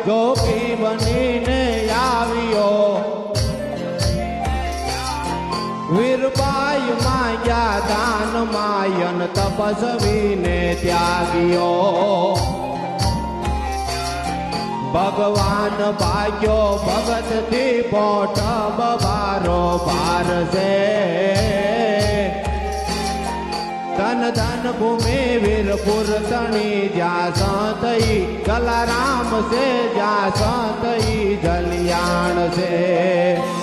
ગોપી બનીને આવ્યો વીરબાઈ માયા દાન માયન તપસ્વીને ત્યાગ્યો ભગવાન ભાગ્યો ભગત થી પોટ બારો બાર છે ધન ધન ભૂમિ વીરપુર તણી જ્યાં સંતઈ જલારામ છે જ્યાં સંતઈ જલિયાણ છે।